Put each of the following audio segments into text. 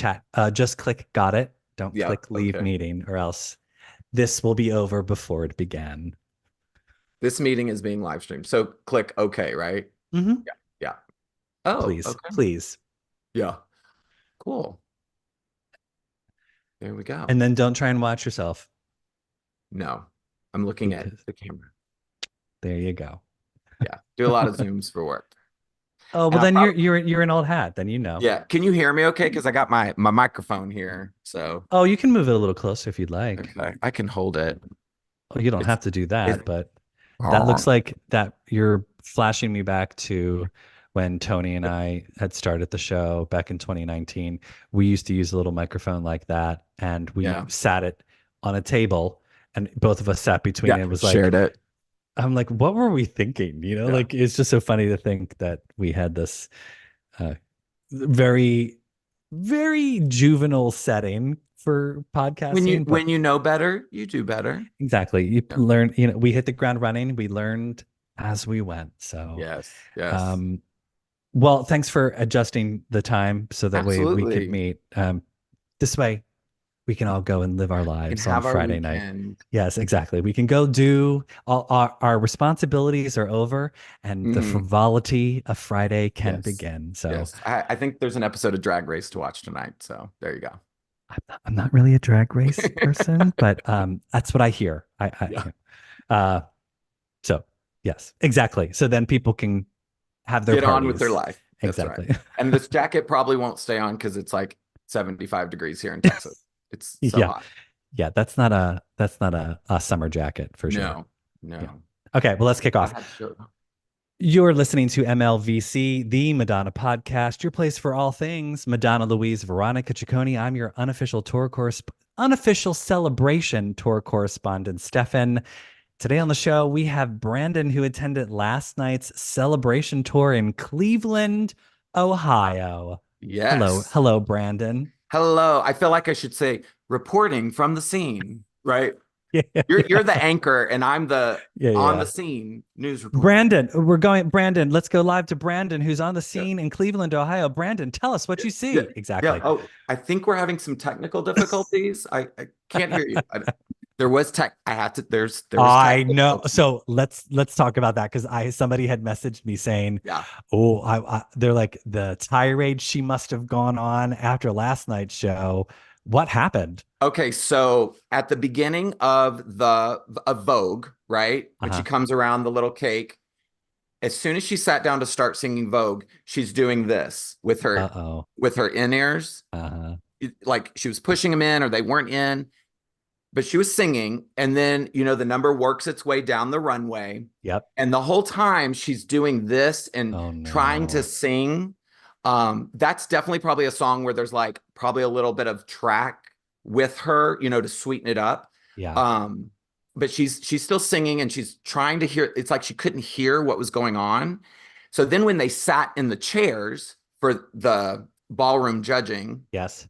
chat. Just click got it. Don't Yeah. click leave Okay. meeting, or else this will be over before it began. This meeting is being live streamed. So click OK, right? Hmm. Yeah. Yeah. Oh, Please, okay. please. Yeah. Cool. There we go. And then don't try and watch yourself, No, I'm looking at because the camera. there you go. Yeah. Do a lot of Zooms for work. Oh, well And I'm then you're probably, you're you're an old hat, then you know. yeah. Can you hear me okay? Because I got my microphone here. So, Oh, you can move it a little closer if you'd like. okay. I can hold it. Oh, you don't It's, have to do it's, that, but that oh, looks like that you're flashing me back to when Tony and I had started the show back in 2019. We used to use a little microphone like that, and we yeah. sat it on a table, and both of us sat between it. Yeah. It was like, Shared it. I'm like, what were we thinking? Yeah. Like it's just so funny to think that we had this uh, very, very juvenile setting for podcasting, but When you know better, you do better. exactly. You Yeah. learn, we hit the ground running. We learned as we went. So, Yes. Yes. um, well, thanks for adjusting the time so that way we could Absolutely. meet. This way we can all go and live our We can lives on have our Friday night. weekend. Yes, exactly. We can go do all our responsibilities are over and the Hmm. frivolity of Friday can Yes. begin. So Yes. I think there's an episode of Drag Race to watch tonight. So there you go. I'm not really a drag race person, but that's what I hear. Yeah. Uh, so yes, exactly. So then people can have their Get on with their parties. life. That's right. Exactly. And this jacket probably won't stay on because it's like 75 degrees here in Texas. It's so Yeah. hot. Yeah. That's not a summer jacket for sure. No, Yeah. no. Okay. Well, let's kick I off. had to show. You're listening to MLVC, the Madonna podcast, your place for all things Madonna Louise Veronica Ciccone. I'm your unofficial celebration tour correspondent, Stefan. Today on the show, we have Brandon, who attended last night's celebration tour in Cleveland, Ohio. Hello, Yes. hello, Brandon. Hello. I feel like I should say reporting from the scene, right? Yeah, You're yeah, the anchor and I'm the yeah, on the yeah. scene news reporter. Brandon, Brandon, let's go live to Brandon, who's on the Yeah. scene in Cleveland, Ohio. Brandon, tell us what you Yeah. see. Yeah. Exactly. Oh, I think we're having some technical difficulties. I can't hear you. There was tech. I had to. There was tech I know. difficulty. So let's talk about that because I somebody had messaged me saying, Yeah. "Oh, they're like the tirade she must have gone on after last night's show. What happened?" Okay. So at the beginning of the of Vogue, right, when she Uh-huh. comes around the little cake, as soon as she sat down to start singing Vogue, she's doing this Uh-oh. with her in ears, Uh-huh. like she was pushing them in or they weren't in. But she was singing, and then the number works its way down the runway, Yep. and the whole time she's doing this and Oh trying to no. sing. That's definitely probably a song where there's like probably a little bit of track with her, to sweeten it up. Yeah. um but she's still singing and she's trying to hear. It's like she couldn't hear what was going on. So then when they sat in the chairs for the ballroom judging, Yes.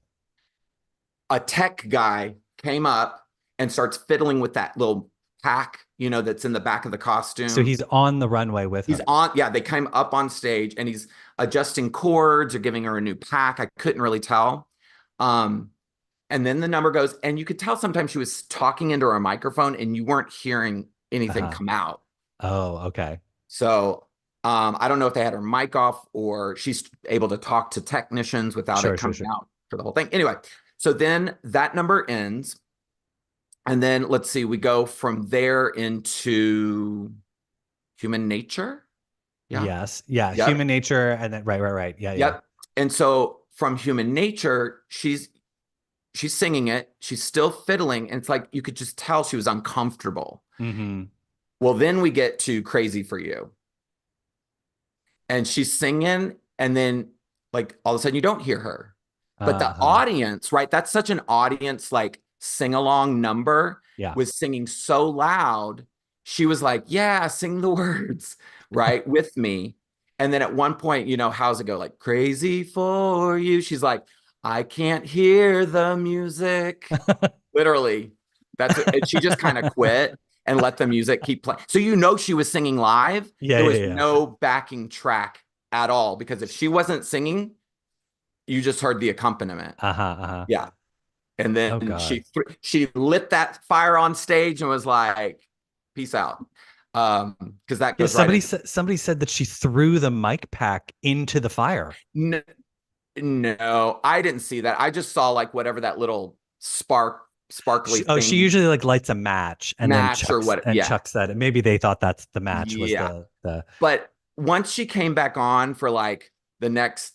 a tech guy came up and starts fiddling with that little pack, that's in the back of the So costume. he's on the runway with He's her. on, yeah, they came up on stage and he's adjusting chords or giving her a new pack. I couldn't really tell. Um, and then the number goes, and you could tell sometimes she was talking into her microphone and you weren't hearing anything Uh-huh. come out. Oh, okay. So I don't know if they had her mic off or she's able to talk to technicians without it Sure, sure, coming sure. out for the whole thing. Anyway, so then that number ends. And then let's see, we go from there into human nature. Yeah. Yes. Yeah. Human Yep. nature. And then right. Yeah, yeah. Yep. And so from human nature, she's singing it, she's still fiddling, and it's like you could just tell she was uncomfortable. Mm-hmm. Well, then we get to Crazy for You. And she's singing, and then like all of a sudden you don't hear her. But the Uh-huh. audience, right? That's such an audience like sing-along number, Yeah. was singing so loud. She was like, yeah, sing the words, right, with me. And then at one point, how's it go? Like, crazy for you. She's like, I can't hear the music. Literally. That's it. And she just kind of quit and let the music keep playing. So she was singing live. Yeah, There yeah, was yeah. no backing track at all because if she wasn't singing, you just heard the accompaniment. Uh-huh, uh-huh. Yeah. And Oh then God. she lit that fire on stage and was like, peace out. Because that Yeah, goes right into somebody said that she threw the mic pack into the fire. no, no, I didn't see that. I just saw like whatever that little sparkly She thing usually like lights a match and then match or what. Yeah. chucks that. And maybe they thought that's the match was Yeah. the But once she came back on for like the next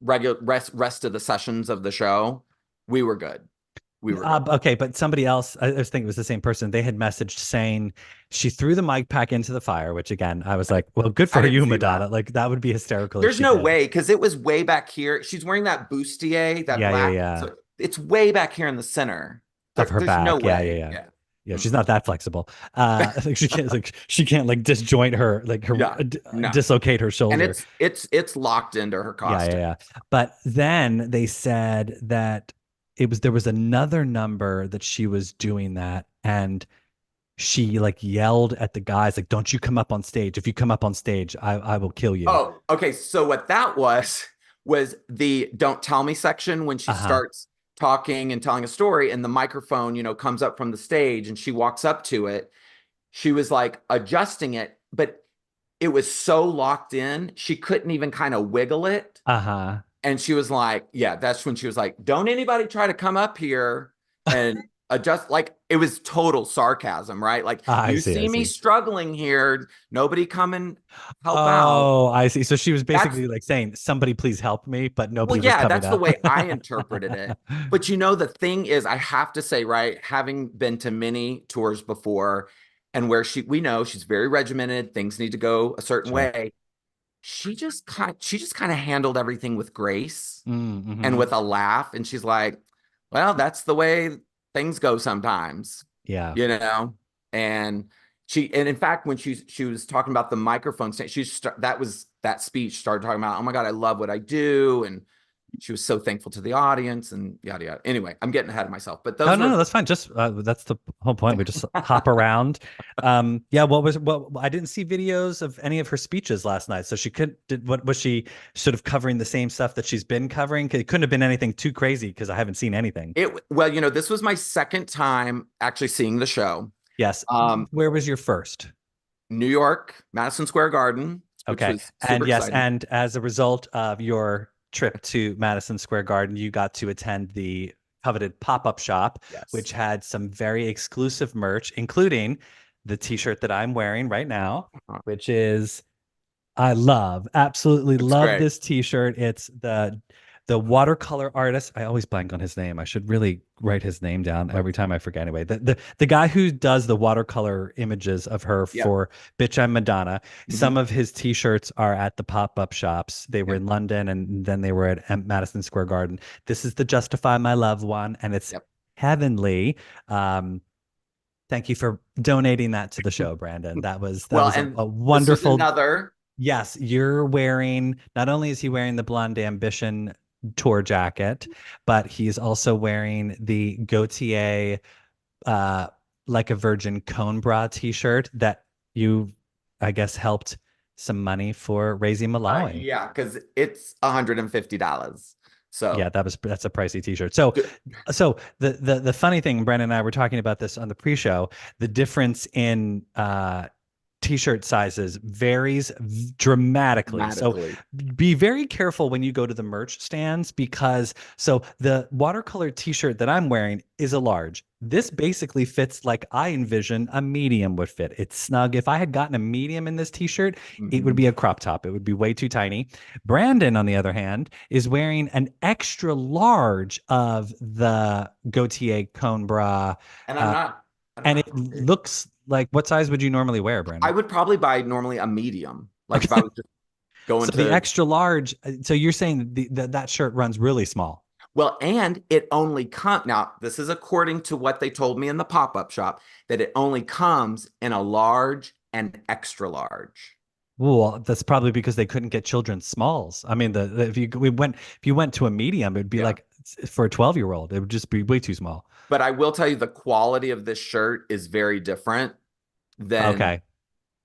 regular rest of the sessions of the show, we were good. We were good. okay, but somebody else, I was thinking it was the same person. They had messaged saying she threw the mic pack into the fire, which again, I was like, well, good I for didn't you, see that. Madonna. Like that would be hysterical if There's she no did. way because it was way back here. She's wearing that bustier, that Yeah, yeah, black. yeah. So it's way back here in the center. Of her There's no back. Yeah, yeah, way. yeah. Yeah. Yeah, she's Mm-mm. not that flexible. Like she can't like disjoint her like her Yeah. No. dislocate her And shoulder. it's locked into her Yeah, yeah, costume. yeah. But then they said that there was another number that she was doing that and she like yelled at the guys like, don't you come up on stage. If you come up on stage, I will kill you. Oh, okay. So what that was the don't tell me section when she Uh-huh. starts talking and telling a story and the microphone, comes up from the stage and she walks up to it. She was like adjusting it, but it was so locked in, she couldn't even kind of wiggle it. Uh-huh. And she was like, yeah, that's when she was like, don't anybody try to come up here and adjust. Like it was total sarcasm, right? Like I you see, I see me see. struggling here, nobody come and help out. Oh, I see. So she was That's basically like saying, somebody please help me, but Well, nobody was yeah, coming that's the up. way I interpreted it. But the thing is, I have to say, right, having been to many tours before and where we know she's very regimented, things need to go a certain Sure. way. She just kind of handled everything with grace and Mm-hmm. with a laugh. And she's like, well, that's the way things go sometimes, Yeah. you know? And and in fact, when she was talking about the microphone, that speech started talking about, oh my God, I love what I do. And she was so thankful to the audience and yada, yada. Anyway, I'm getting ahead of myself, but Oh those no, were, no, that's fine. Just that's the whole point. We just hop around. Yeah. What? I didn't see videos of any of her speeches last night, so she could. What was she sort of covering the same stuff that she's been covering? It couldn't have been anything too crazy because I haven't seen anything. well, this was my second time actually seeing the show. Yes. Um, Where was your first? New York, Madison Square Garden, which Okay. was And super yes, exciting. and as a result of your trip to Madison Square Garden, you got to attend the coveted pop-up shop, Yes. which had some very exclusive merch, including the t-shirt that I'm wearing right now, Uh, which is I absolutely It's love great. this t-shirt. It's the watercolor artist. I always blank on his name. I should really write his name down every time I forget anyway. The guy who does the watercolor images of her Yeah. for Bitch I'm Madonna. Some Hmm. of his t-shirts are at the pop-up shops. They were Yep. in London and then they were at Madison Square Garden. This is the Justify My Love one and it's Yep. heavenly. Um, Thank you for donating that to the show, Brandon. That Well, was and a this was wonderful. another. Yes, you're wearing, not only is he wearing the Blonde Ambition tour jacket, but he's also wearing the Gautier uh like a virgin cone bra t-shirt that you I guess helped some money for raising Malawi. Yeah, because it's $150. Yeah, So that's a pricey t-shirt. So the funny thing, Brandon and I were talking about this on the pre-show, the difference in t-shirt sizes varies dramatically. So dramatically. be very careful when you go to the merch stands because so the watercolor t-shirt that I'm wearing is a large. This basically fits like I envision a medium would fit. It's snug. If I had gotten a medium in this t-shirt, it would Hmm. be a crop top. It would be way too tiny. Brandon, on the other hand, is wearing an extra large of the Gautier cone bra. And Uh, I don't and it have to. looks like what size would you normally wear, I Brandon? would probably buy normally a medium. Like if I Okay. was just going So the to, extra large, so you're saying that shirt runs really small. well, and it only comes now, this is according to what they told me in the pop-up shop, that it only comes in a large and extra large. Well, that's probably because they couldn't get children's smalls. I mean, if you went to a medium, it'd be Yeah. like for a 12-year-old, it would just be way too small. But I will tell you the quality of this shirt is very different than Okay.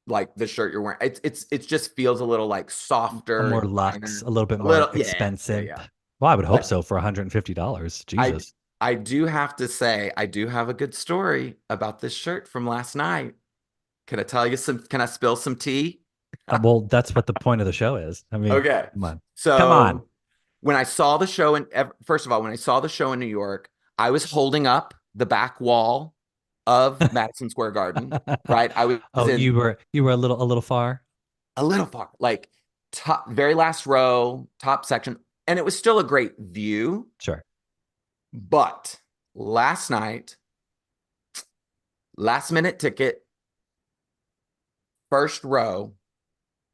like the shirt you're wearing. It just feels a little like A softer more and luxe, finer. a little bit A more little, yeah, yeah, expensive. yeah. Well, I would hope But so for $150. I Jesus. I do have to say, I do have a good story about this shirt from last night. Can I tell you some, can I spill some tea? Well, that's what the point of the show is. I mean, Okay. come on. Come on. So when I saw the show in, first of all, when I saw the show in New York, I was holding up the back wall of Madison Square Garden, right? I was Oh, in you were a little far? a little far, like top, very last row, top section, and it was still a great view. Sure. But last night, last minute ticket, first row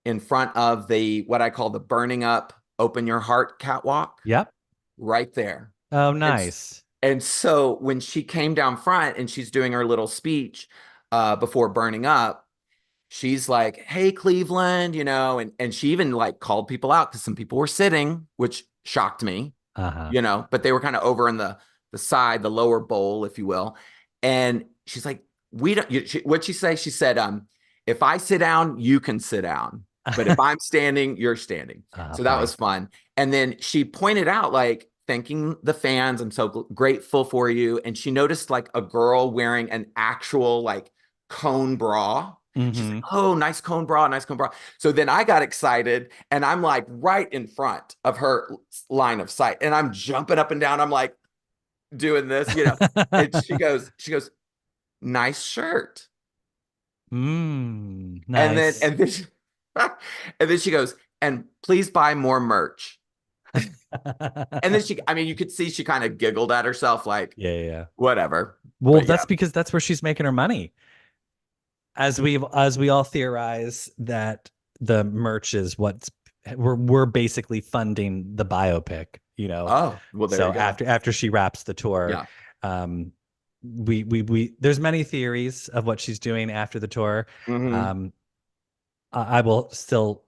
in front of the what I call the burning up, open your heart catwalk, Yep. right there. Oh, And nice. and so when she came down front and she's doing her little speech before burning up, she's like, "Hey, Cleveland," and she even like called people out because some people were sitting, which shocked me, Uh-huh. but they were kind of over in the side, the lower bowl, if you will. And she's like, "We don't." What'd she say? She said, "If I sit down, you can sit down, but if I'm standing, you're standing." So that Funny. was fun. And then she pointed out, like, thanking the fans. I'm so grateful for you. And she noticed like a girl wearing an actual like cone bra. She's like, Hmm. "Oh, nice cone bra, nice cone bra." So then I got excited and I'm like right in front of her line of sight. And I'm jumping up and down. I'm like doing this. And she goes, "Nice shirt." And then Nice. and then she, and then she goes, "And please buy more merch." And then I mean, you could see she kind of giggled at herself, like, Yeah, yeah, yeah. whatever. Well, But yeah. that's because that's where she's making her money. As we all theorize that the merch is what's we're basically funding the biopic. Oh, well, there So you go. after she wraps the tour, Yeah. um, we there's many theories of what she's doing after the tour. Hmm. Um, I will still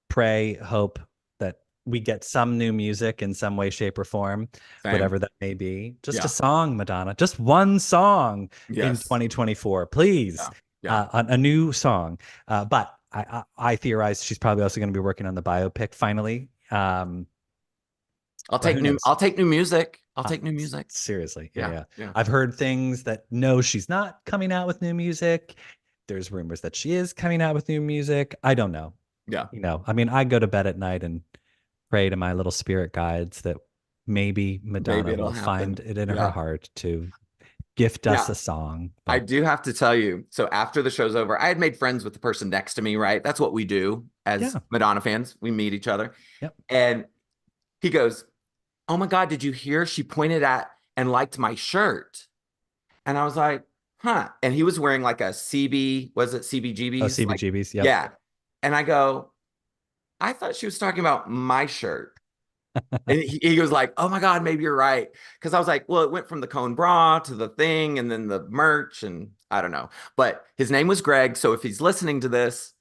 pray, hope that we get some new music in some way, shape, or form, Same. whatever that may be. Just a Yeah. song, Madonna, just one song in Yes. 2024, please. Yeah. Yeah. A new song. But I theorize she's probably also going to be working on the biopic finally. But who knows? I'll take new music. I'll take new music. Seriously. Yeah, Yeah. yeah. Yeah. I've heard things that no, she's not coming out with new music. There's rumors that she is coming out with new music. I don't know. Yeah. I mean, I go to bed at night and pray to my little spirit guides that maybe Maybe Madonna it'll will find happen. it in her Yeah. heart to gift us Now, a song. I But do have to tell you, so after the show's over, I had made friends with the person next to me, right? That's what we do as yeah, Madonna fans. We meet each other. yep. And he goes, "Oh my God, did you hear? She pointed at and liked my shirt." And I was like, "Huh." And he was wearing like a CB, was it Oh, CBGBs? Like, CBGBs. Yep. yeah. And I go, "I thought she was talking about my shirt." And he was like, "Oh my God, maybe you're right." Because I was like, well, it went from the cone bra to the thing and then the merch. And I don't know. But his name was Greg. So if he's listening to this,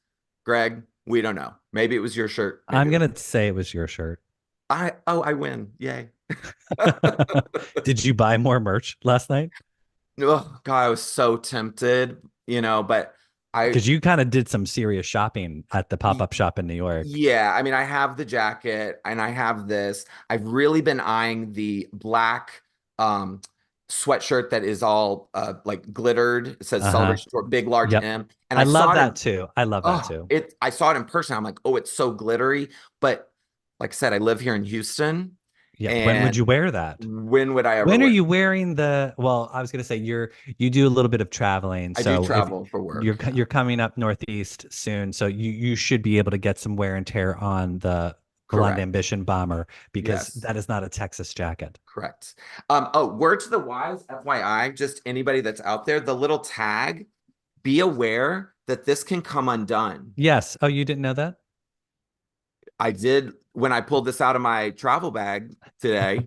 Greg, we don't know. Maybe it was your shirt. Maybe I'm it was. gonna say it was your shirt. I win. Yay. Did you buy more merch last night? Oh God, I was so tempted, but I Because you kind of did some serious shopping at the pop-up shop in New York. yeah, I mean, I have the jacket and I have this. I've really been eyeing the black um sweatshirt that is all like glittered. It says Uh-huh. Celebration Tour, big large Yep. M. And I I love saw it that in too. I love that too. I saw it in person. I'm like, "Oh, it's so glittery." But like I said, I live here in Houston, Yeah. When would you and wear that? when would I ever When are wear you it? wearing well, I was gonna say you do a little bit of traveling. I do So if travel for you're work. Yeah. you're coming up northeast soon, so you should be able to get some wear and tear on the Blonde Correct. Ambition bomber because Yes. that is not a Texas jacket. Correct. Oh, word to the wise, FYI, just anybody that's out there, the little tag, be aware that this can come undone. Yes. Oh, you didn't know that? I did when I pulled this out of my travel bag today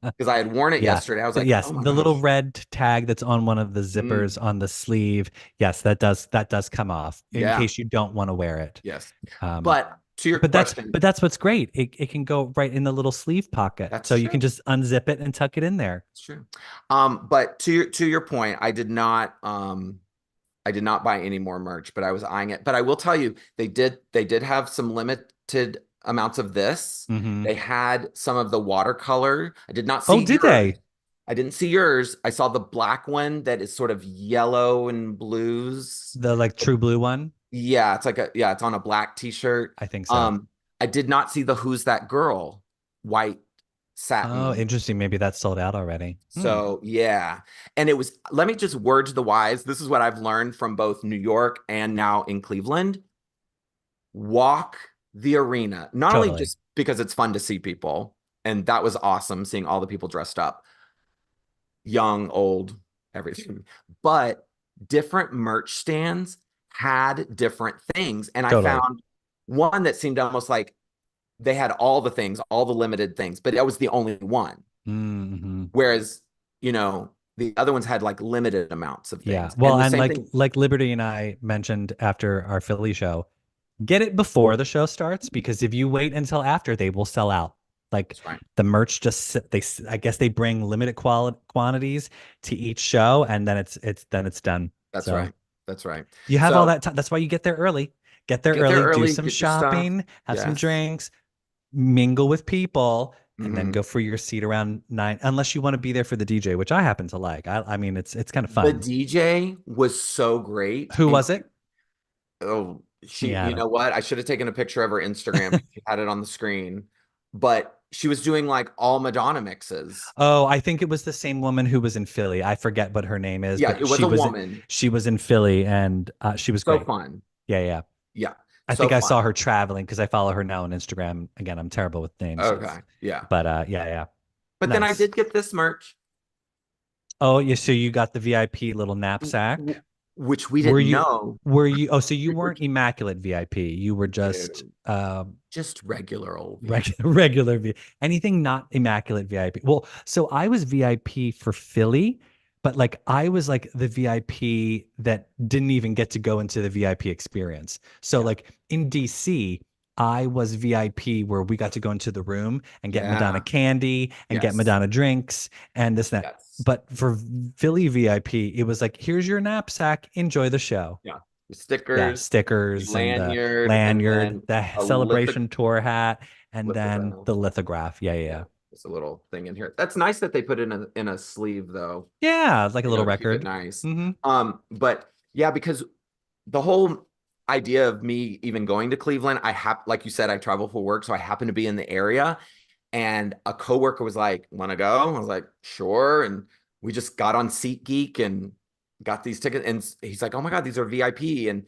because I had worn it Yeah. yesterday. I was So like, yes, "Oh my the little gosh." red tag that's on one of the Mm, zippers on the sleeve. Yes, that does come off in yeah. case you don't want to wear it. Yes. Um, But to your but that's question, but that's what's great. It can go right in the little sleeve pocket, that's so you can true. just unzip it and tuck it in there. That's true. But to your point, I did not buy any more merch, but I was eyeing it. But I will tell you, they did have some limited amounts of this. Hmm. They had some of the watercolor. I did not Oh, see did yours. they? I didn't see yours. I saw the black one that is sort of yellow and blues. The like true blue one? Yeah, it's like it's on a black t-shirt. I think so. Um, I did not see the Who's That Girl white Oh, satin. interesting. Maybe that's sold out already. Hmm. So yeah. And it was, let me just word to the wise. This is what I've learned from both New York and now in Cleveland. Walk the arena, not only Totally. just because it's fun to see people, and that was awesome seeing all the people dressed up, young, old, everything, but different merch stands had different things. And I Totally. found one that seemed almost like they had all the things, all the limited things, but that was the only one. Hmm. Whereas, the other ones had like limited amounts of Yeah. things. Well, And the and same like thing. like Liberty and I mentioned after our Philly show, get it before the show starts because if you wait until after, they will sell out. Like That's right. the merch I guess they bring limited quantities to each show and then it's done. That's So right. That's right. you have all So that time. That's why you get there early. Get there get there early, do early, some get your stuff. shopping, have some Yes. drinks, mingle with people, and then Mhm. go for your seat around 9, unless you want to be there for the DJ, which I happen to like. I mean, it's kind of The fun. DJ was so great. Who was it? Oh, Yeah, I you don't. know what? I should have taken a picture of her Instagram. She had it on the screen, but she was doing like all Madonna mixes. Oh, I think it was the same woman who was in Philly. I forget what her name is, Yeah, but it was a woman. she was in Philly and she was So great. fun. Yeah, yeah. Yeah, I so think I fun. saw her traveling because I follow her now on Instagram. Again, I'm terrible with names. Okay, yeah. But yeah, yeah. But then I Nice. did get this merch, Oh, yeah, so you got the VIP little knapsack. which we Were didn't you know. oh, so you We were weren't immaculate VIP. You were just just regular old VIP. regular anything not immaculate VIP. Well, so I was VIP for Philly, but like I was like the VIP that didn't even get to go into the VIP experience. So Yeah, like in DC, I was VIP where we got to go into the room and get Madonna yeah, candy and get yes, Madonna drinks and this and that. yes, But for Philly VIP, it was like, here's your knapsack, enjoy the show. yeah. The Yeah, stickers, the stickers and the lanyard, and lanyard, then the a celebration tour hat, and then lithograph. the lithograph. Yeah, yeah, Yeah, yeah. just a little thing in here. That's nice that they put in a sleeve though, Yeah, like a little to keep it record. nice. Hmm. But yeah, because the whole idea of me even going to Cleveland, like you said, I travel for work, so I happen to be in the area, and a coworker was like, "Want to go?" I was like, "Sure," and we just got on SeatGeek and got these tickets, and he's like, "Oh my God, these are VIP," and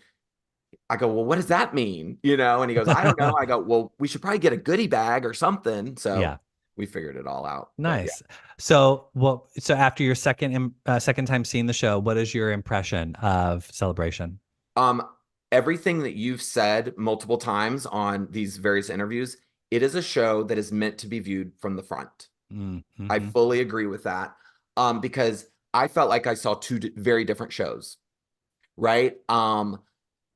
I go, "Well, what does that mean?" And he goes, "I don't know." I go, "Well, we should probably get a goodie bag or something." So Yeah, we figured it all out. But yeah, nice. So, well, so after your second time seeing the show, what is your impression of Celebration? um, everything that you've said multiple times on these various interviews, it is a show that is meant to be viewed from the front. I Mm-hmm. fully agree with that. Because I felt like I saw two very different shows, right?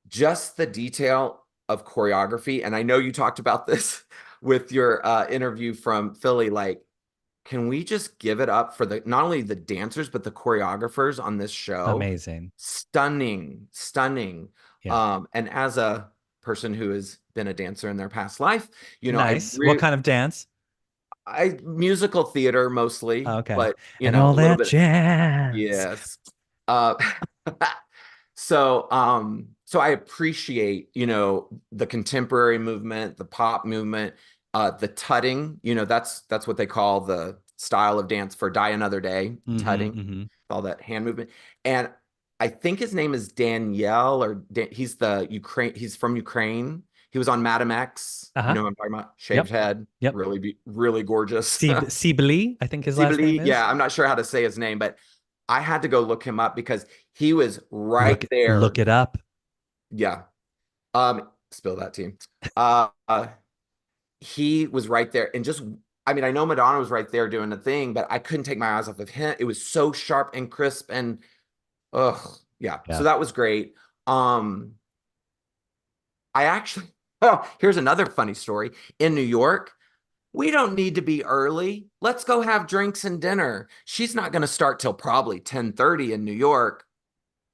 Just the detail of choreography, and I know you talked about this with your interview from Philly, like, can we just give it up for the not only the dancers but the choreographers on this show? Amazing. Stunning, stunning. Yeah. And as a person who has been a dancer in their past life, Nice. What kind of dance? I musical theater mostly, Oh, okay. but And all a little that bit. jazz. Yes. Uh, so I appreciate, the contemporary movement, the pop movement, the tutting, that's what they call the style of dance for Die Another Day, Mm-hmm, tutting, mm-hmm. all that hand movement. And I think his name is Danielle he's he's from Ukraine. He was on Madam X. You Uh-huh. know what I'm talking about? Shaved Yep. head, Yep. really gorgeous. Sibley, I think his last name Sibley, is. yeah, I'm not sure how to say his name, but I had to go look him up because he was right Look there. it up. Yeah. Spill that team. He was right there, and just, I mean, I know Madonna was right there doing the thing, but I couldn't take my eyes off of him. It was so sharp and crisp, and yeah. So Yeah. that was great. Um, I actually, oh, here's another funny story. In New York, we don't need to be early. Let's go have drinks and dinner. She's not going to start till probably 10:30 in New York.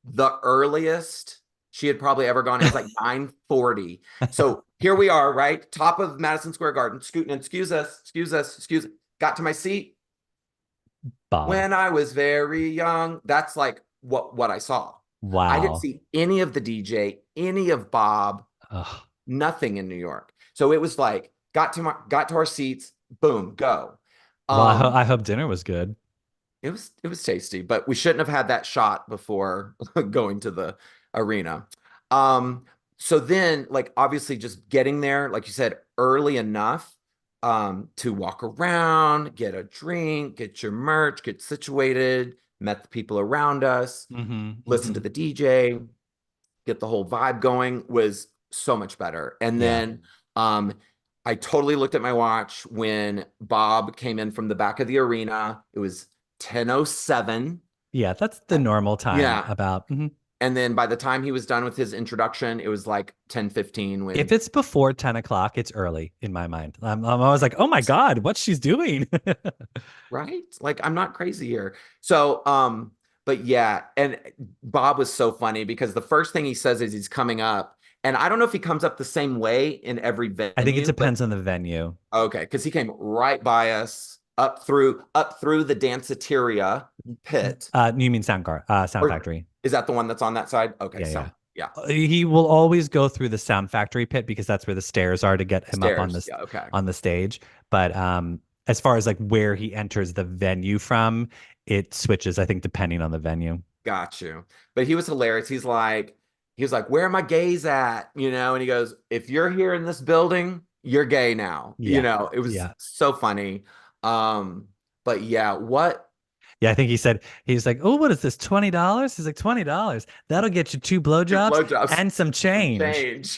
The earliest she had probably ever gone. It was like 9:40. So here we are, right? Top of Madison Square Garden, scooting in. Excuse us, excuse us, excuse. Got to my seat. Bob. When I was very young, that's like what I saw. I didn't Wow. see any of the DJ, any of Bob, Ugh. nothing in New York. So it was like got to our seats, boom, go. Well, Um, I hope dinner was good. it was tasty, but we shouldn't have had that shot before going to the arena. Um, so then, like, obviously just getting there, like you said, early enough to walk around, get a drink, get your merch, get situated, met the people around us, Hmm. listen to Hmm. the DJ, get the whole vibe going was so much better. And Yeah. then um I totally looked at my watch when Bob came in from the back of the arena. It was 10:07. Yeah, that's the normal time Yeah. about. Mhm. And then by the time he was done with his introduction, it was like 10:15 If when it's before 10 o'clock, it's early in my mind. I'm always like, oh my God, what's she's doing? right? Like I'm not crazy here. So but yeah, and Bob was so funny because the first thing he says is he's coming up. And I don't know if he comes up the same way in every I think it venue, but depends on the venue. okay, because he came right by us up through the danceteria pit. You mean Sound Or Factory? is that the one that's on that side? Okay, Yeah, yeah. sound. Yeah. He will always go through the Sound Factory pit because that's where the stairs are to get him up Stairs. Yeah, okay. on the stage. But as far as like where he enters the venue from, it switches, I think, depending on the venue. Got you. But he was hilarious. He was like, where are my gays at? And he goes, if you're here in this building, you're gay now. Yeah. It was Yeah. so funny. Um, but yeah, what Yeah, I think he said he's like, "Oh, what is this? $20?" He's like, $20. That'll get you two two blowjobs blowjobs and some and change. change.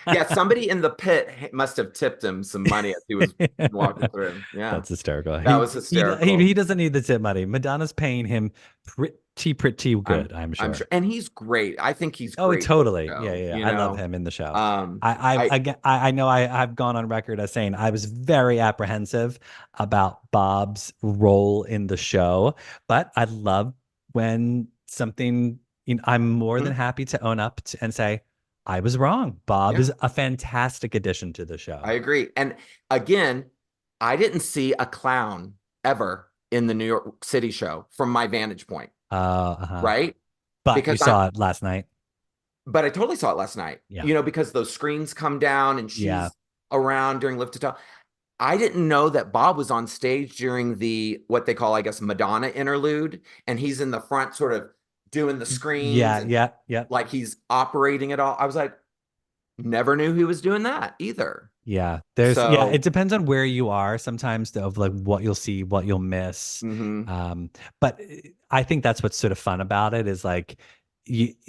Yeah, somebody in the pit must have tipped him some money as he was walking through. Yeah, That's hysterical. that was He hysterical. doesn't need the tip money. Madonna's paying him pretty I'm good, I'm I'm sure. sure, and he's great. I think he's Oh, great for the totally. Yeah, show. yeah, yeah. I love him in the show. Um, I I know I've gone on record as saying I was very apprehensive about Bob's role in the show, but I love when something, I'm more than mhm, happy to own up to, and say I was wrong. Bob yeah, is a fantastic addition to the I show. agree. And again, I didn't see a clown ever in the New York City show from my vantage point, Uh-huh. right? But you Because I'm saw it last night. but I totally saw it last night. Yeah. Because those screens come down and Yeah. she's around during Lift to Tell. I didn't know that Bob was on stage during the what they call, I guess, Madonna interlude, and he's in the front, sort of doing the screens Yeah, and yeah, yeah. like he's operating it all. I was like, never knew he was doing that either. Yeah, So, it depends on where you are sometimes of like what you'll see, what you'll miss. mhm, But I think that's what's sort of fun about it is like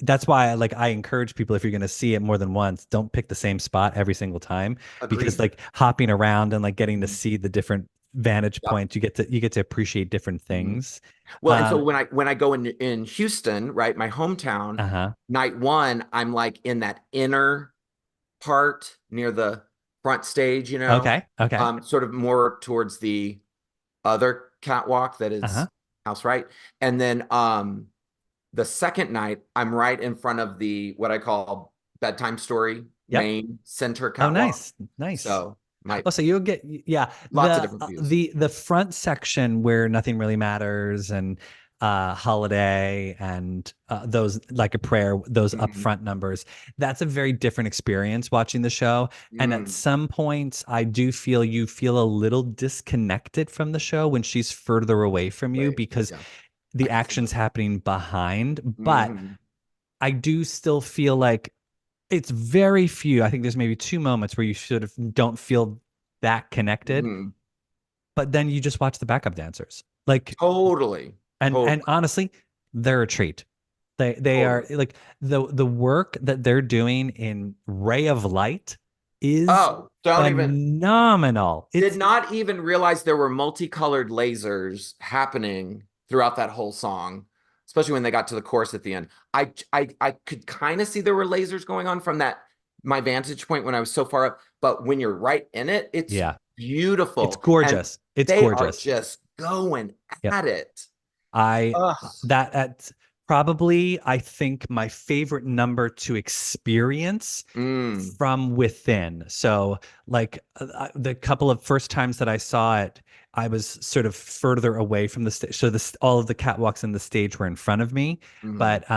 that's why I encourage people if you're going to see it more than once, don't pick the same spot every single time because agreed. like hopping around and like getting to Mhm. see the different vantage Yep. points, you get to appreciate different Mhm. things. Well, and so Um, when I go in Houston, right, my hometown, uh-huh. night one, I'm like in that inner part near the front stage, Okay. Okay. sort of more towards the other catwalk that Uh-huh. is house right. And then the second night, I'm right in front of the what I call bedtime story Yep. main center Oh, catwalk. nice. Nice. So my Oh, so you'll get yeah, lots of different views. the front section where nothing really matters and holiday and those like a prayer, those Mhm. upfront numbers. That's a very different experience watching the show. And at Mm, some points, I do feel you feel a little disconnected from the show when she's further away from you wait, because yeah, I the can see action's that. happening behind. But Hmm. I do still feel like it's very few. I think there's maybe two moments where you sort of don't feel that connected, Hmm. but then you just watch the backup dancers. Like Totally, and totally, honestly, they're a treat. They are totally. like the work that they're doing in Ray of Light is Oh, don't even. phenomenal. Did It's not even realize there were multicolored lasers happening throughout that whole song, especially when they got to the chorus at the end. I could kind of see there were lasers going on from that my vantage point when I was so far up, but when you're right in it, it's yeah, it's beautiful. And gorgeous. It's they are gorgeous. just going Yep. at it. I Ugh. that at Probably, I think my favorite number to experience Mm, from within. So, like the couple of first times that I saw it, I was sort of further away from the stage. So this all of the catwalks in the stage were in front of me. mm, But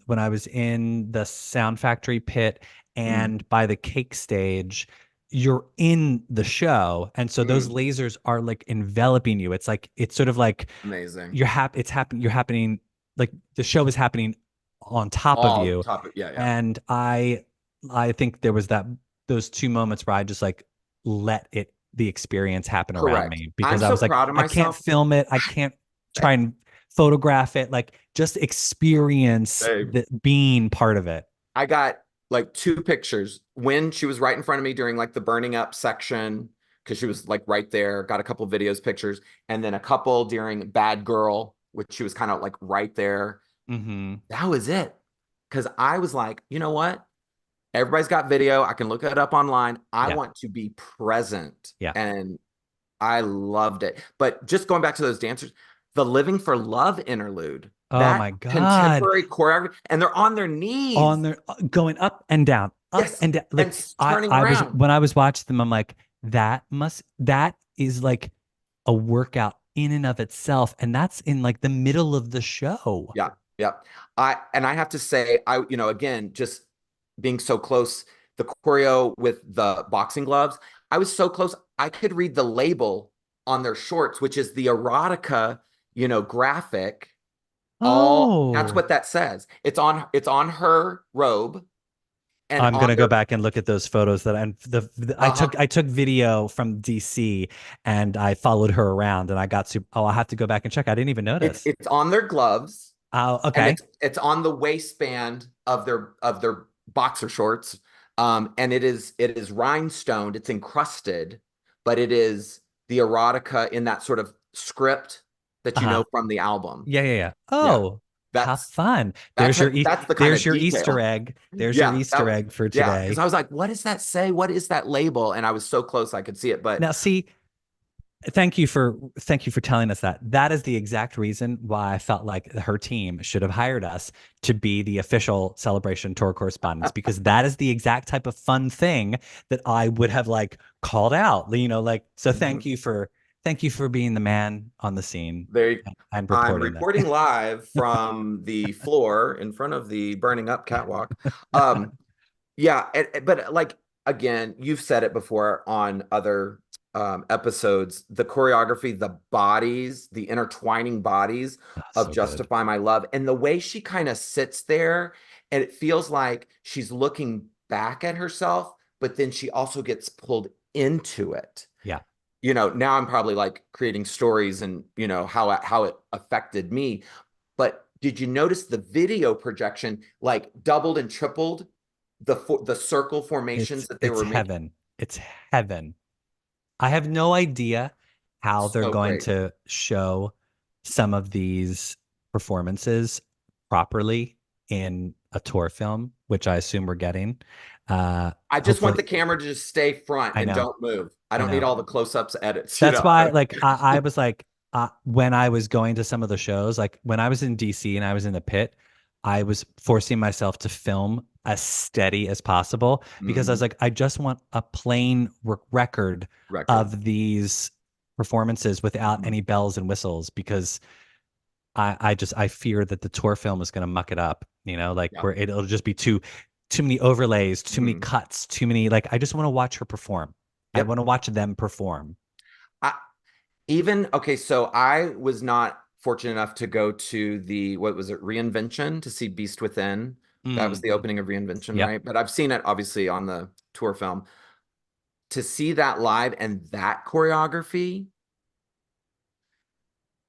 when I was in the Sound Factory pit mm, and by the cake stage, you're in the show, and so those mm. lasers are like enveloping you. It's like it's sort of like Amazing. you're happening like the show is happening on top of All you. topic. Yeah, yeah. And I think there was those two moments where I just like let the experience happen around Correct. me, I'm because I so was like, proud of I can't myself. film it, I can't try and photograph it, like just experience Babe. the being part of it. I got like two pictures when she was right in front of me during like the burning up section because she was like right there. Got a couple videos, pictures, and then a couple during Bad Girl, which she was kind of like right there. Hmm. That was it. Because I was like, you know what? Everybody's got video. I can look it up online. I Yeah. want to be present. Yeah. And I loved it. But just going back to those dancers, the Living for Love interlude, Oh that my God. contemporary choreography, and they're on their On knees. their going up Yes. and down. And Like turning I was around. when I was watching them, I'm like, that is like a workout in and of itself, and that's in like the middle of the show. Yeah. Yeah. I have to say, again, just being so close, the choreo with the boxing gloves, I was so close. I could read the label on their shorts, which is the erotica, graphic. All that's Oh, what that says. It's on her robe and I'm on gonna go their back and look at those photos that uh-huh. I took video from DC, and I followed her around, and I got to, oh, I have to go back and check. I didn't even It's notice. it's on their gloves Oh, and okay. it's on the waistband of their boxer shorts. And it is rhinestoned, it's encrusted, but it is the erotica in that sort of script that you Uh-huh. know from the album. Yeah, yeah, yeah. Yeah. Oh, how That's fun. that's that's the kind There's of your Easter detail. egg. There's your Yeah, Easter egg for yeah, because today. I was like, what does that say? What is that label? And I was so close I could see it, but Now, see, thank you for telling us that. That is the exact reason why I felt like her team should have hired us to be the official Celebration tour correspondents, because that is the exact type of fun thing that I would have like called out. Like, so Mhm. thank you for being the man on the scene There, and I'm reporting that. reporting live from the floor in front of the burning up catwalk. Um, yeah, but like again, you've said it before on other episodes, the choreography, the bodies, the intertwining bodies Oh, of so good. Justify My Love, and the way she kind of sits there, and it feels like she's looking back at herself, but then she also gets pulled into it. Yeah. Now I'm probably like creating stories and how it affected me. But did you notice the video projection like doubled and tripled the circle formations that they It's were making? heaven. It's heaven. I have no idea how they're So going great. to show some of these performances properly in a tour film, which I assume we're getting. I just want Hopefully, the camera to just stay front I and know, don't move. I I don't need know. all the close-ups edits, That's why, like, I was like, when I was going to some of the shows, like when I was in DC and I was in the pit, I was forcing myself to film as steady as possible, because I was Mhm. like, I just want a plain record Record. of these performances without Mhm. any bells and whistles, because I fear that the tour film is going to muck it up, like Yeah. where it'll just be too many overlays, too many Mhm. cuts, too many, like, I just want to watch her perform. I Yep. want to watch them perform. I, Even okay, so I was not fortunate enough to go to the what was it, Reinvention to see Beast Within. That was Mm. the opening of Reinvention, Yep. right? But I've seen it obviously on the tour film. To see that live and that choreography,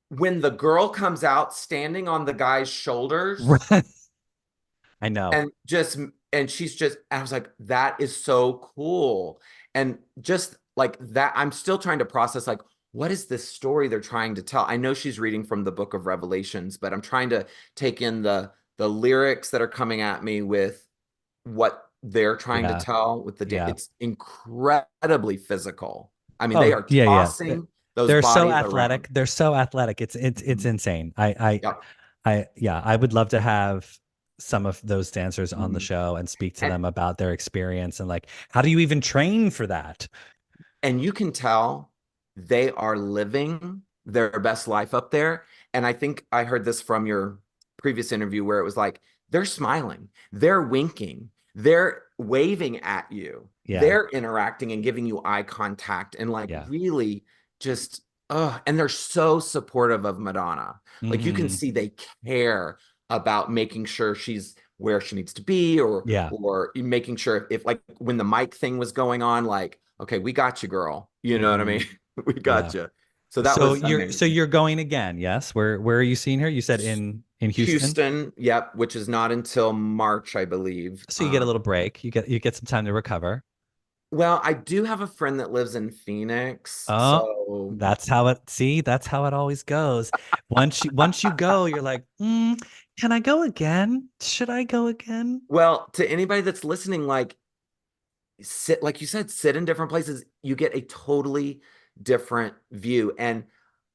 when the girl comes out standing on the guy's shoulders Right. I know. and she's just, I was like, that is so cool. And just like that, I'm still trying to process like, what is this story they're trying to tell? I know she's reading from the book of Revelations, but I'm trying to take in the lyrics that are coming at me with what they're trying to Yeah. tell with Yeah. it's incredibly physical. I mean, they Oh, are yeah. tossing those They're so bodies around. athletic. They're so athletic. It's Mhm. insane. Yep. I would love to have some of those dancers on the Mhm. show and speak to And them about their experience and like, how do you even train for that? and you can tell they are living their best life up there. And I think I heard this from your previous interview where it was like they're smiling, they're winking, they're waving at you, Yeah. they're interacting and giving you eye contact and like Yeah. really just and they're so supportive of Madonna. Like you can Hmm. see they care about making sure she's where she needs to be, Yeah. or making sure if like when the mic thing was going on, like, okay, we got you, girl. You know what I Hmm. mean? We Yeah. got you. So that So was you're amazing. going again, yes? Where are you seeing her? You said in Houston. Houston, yep, which is not until March, I believe. So you get a little break. You get some time to recover. Well, I do have a friend that lives in Phoenix, Oh, so that's how it always goes. Once you go, you're like, can I go again? Should I go again? well, to anybody that's listening, like sit, like you said, sit in different places, you get a totally different view. And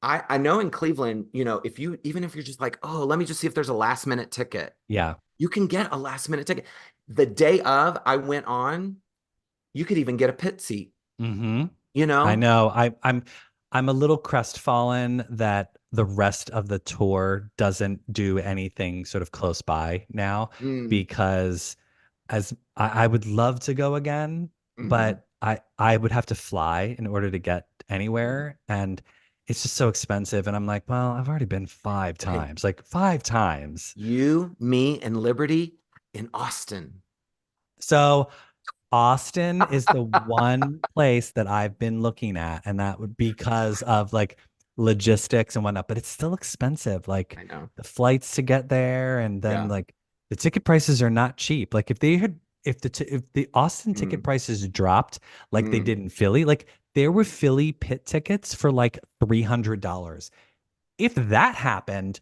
I know in Cleveland, if you even if you're just like, oh, let me just see if there's a last minute ticket, Yeah. you can get a last minute ticket. The day of I went on, you could even get a pit seat, Hmm. you I know? know. I'm a little crestfallen that the rest of the tour doesn't do anything sort of close by now Mm, because as I would love to go again, hmm. but I would have to fly in order to get anywhere, and it's just so expensive. And I'm like, well, I've already been five Okay. times, like 5 times. You, me, and Liberty in Austin. So Austin is the one place that I've been looking at, and that would because of like logistics and whatnot, but it's still expensive. Like I know. the flights to get there, and then Yeah. like the ticket prices are not cheap. Like if the Austin ticket Mm, prices dropped like they mm. did in Philly, like there were Philly pit tickets for like $300. If that happened,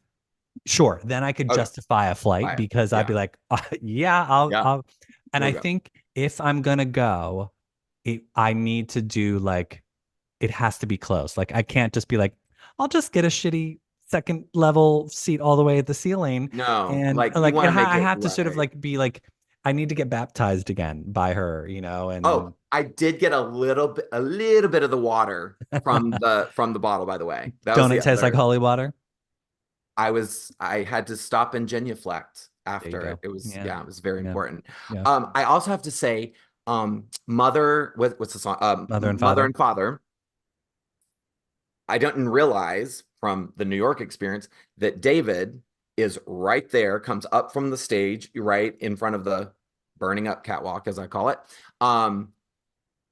sure, then I could Okay. justify a flight Fire. because I'd Yeah. be like, yeah, I'll, Yeah. I'll. And We'll I go. think if I'm gonna go, I need to do like it has to be close. Like I can't just be like, I'll just get a shitty second level seat all the way at the ceiling, No, and like you like want to make I it have to sort of right. like be like, I need to get baptized again by her, and Oh, I did get a little bit of the water from the bottle, by the way. That was don't it the taste like other. holy water? I had to stop and genuflect There you after it. go. It was, Yeah, yeah, it was very yeah, important. yeah. I also have to say, what's the song? Mother and Mother father. and Father. I didn't realize from the New York experience that David is right there, comes up from the stage, right in front of the burning up catwalk, as I call it. Um,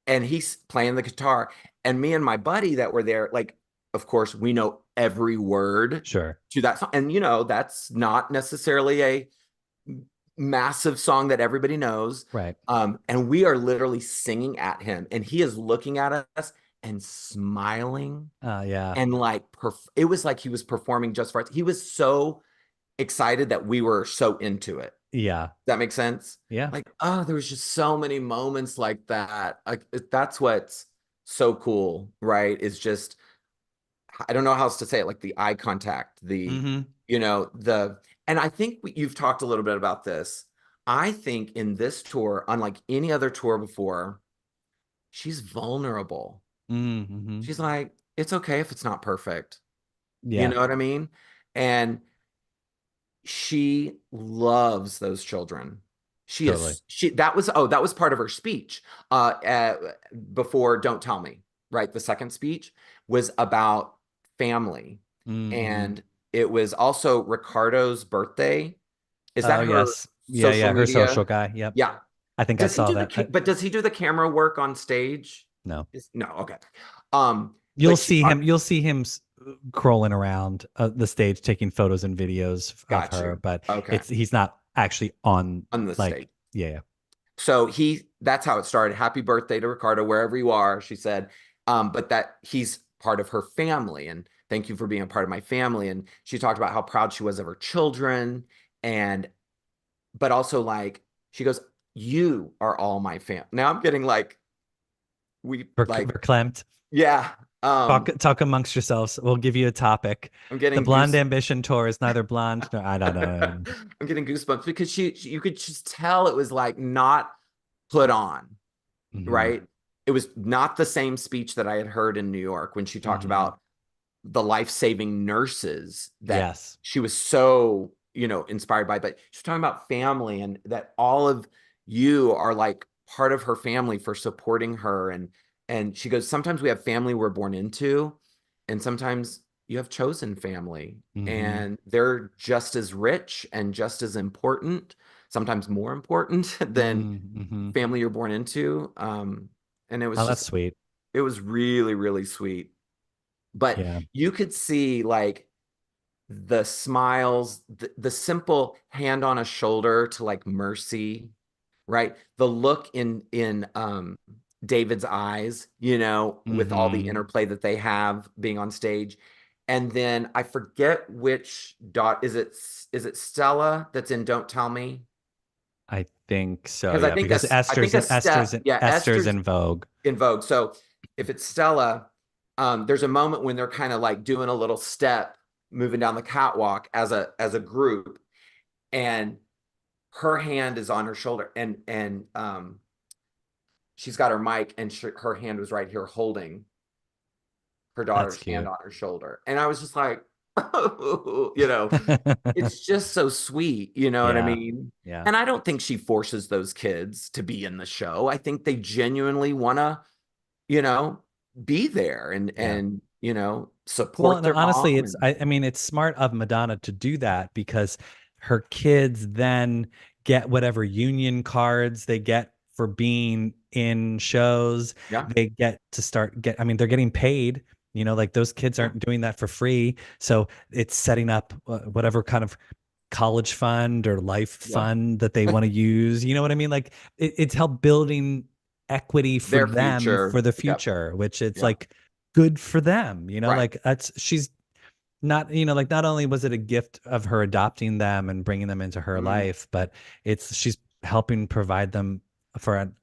and he's playing the guitar. And me and my buddy that were there, like, of course, we know every word Sure. to that song. And, that's not necessarily a massive song that everybody knows. Right. And we are literally singing at him, and he is looking at us and smiling Yeah. and like it was like he was performing just for us. He was so excited that we were so into it. Yeah. Does that make sense? Yeah. Like, oh, there was just so many moments like that. Like that's what's so cool, right? Is just I don't know how else to say it, like the eye contact, Hmm. the and I think you've talked a little bit about this. I think in this tour, unlike any other tour before, she's vulnerable. Hmm. She's like, it's okay if it's not perfect. You Yeah. know what I mean? And she loves those children. Totally. That was part of her speech before Don't Tell Me, right? The second speech was about family. Hmm. And it was also Ricardo's birthday. Is Oh that her yes. Yeah, social yeah. Her social media? guy. Yep. Yeah. I think I Does he saw do the that. but does he do the camera work on stage? No. No, okay. You'll But she see him. talked, You'll see him crawling around the stage, taking photos and videos of got her. you. But Okay. he's not actually on On the like, stage. yeah, yeah. So that's how it started. Happy birthday to Ricardo, wherever you are, she said. But that he's part of her family. And thank you for being a part of my family. And she talked about how proud she was of her children. And, but also like, she goes, you are all my family. Now I'm getting like, we like, Verklempt. yeah. Um, Talk amongst yourselves. We'll give you a topic. I'm The getting Blonde goose. Ambition tour is neither blonde nor I don't know. I'm getting goosebumps because you could just tell it was like not put on, Hmm. right? It was not the same speech that I had heard in New York when she talked Hmm. about the life-saving nurses that Yes. she was so, inspired by. But she's talking about family and that all of you are like part of her family for supporting her. And she goes, sometimes we have family we're born into, and sometimes you have chosen family, Hmm. and they're just as rich and just as important, sometimes more important than Hmm. family you're born into. And Oh, that's sweet. it was really, really sweet. But Yeah, you could see like the smiles, the simple hand on a shoulder to like mercy, right? The look in David's eyes, with all the hmm. interplay that they have being on stage. And then I forget which dot is it Stella that's in Don't Tell Me? I think so. Because I Yeah, think a, because I think a step, yeah, Esther's Esther's in Vogue. in Vogue. So if it's Stella, there's a moment when they're kind of like doing a little step, moving down the catwalk as a group, and her hand is on her shoulder, and she's got her mic, and her hand was right here holding her That's daughter's hand cute. on her shoulder, and I was just like, it's just so sweet, you know what I Yeah, mean? yeah, And I don't think she forces those kids to be in the show. I think they genuinely want to, you know, be there and yeah. Well, support and their honestly, mom it's and I mean, it's smart of Madonna to do that because her kids then get whatever union cards they get for being in shows. yeah, They get to I mean, they're getting paid. Like those kids yeah, aren't doing that for free. So it's setting up whatever kind of college fund or life yeah. fund that they want to use. You know what I mean? Like it's helped building equity for Their them future. for the Yep. future, which it's Yeah. like good for them, Right. like that's she's not, like not only was it a gift of her adopting them and bringing them into her Mhm. life, but she's helping provide them for an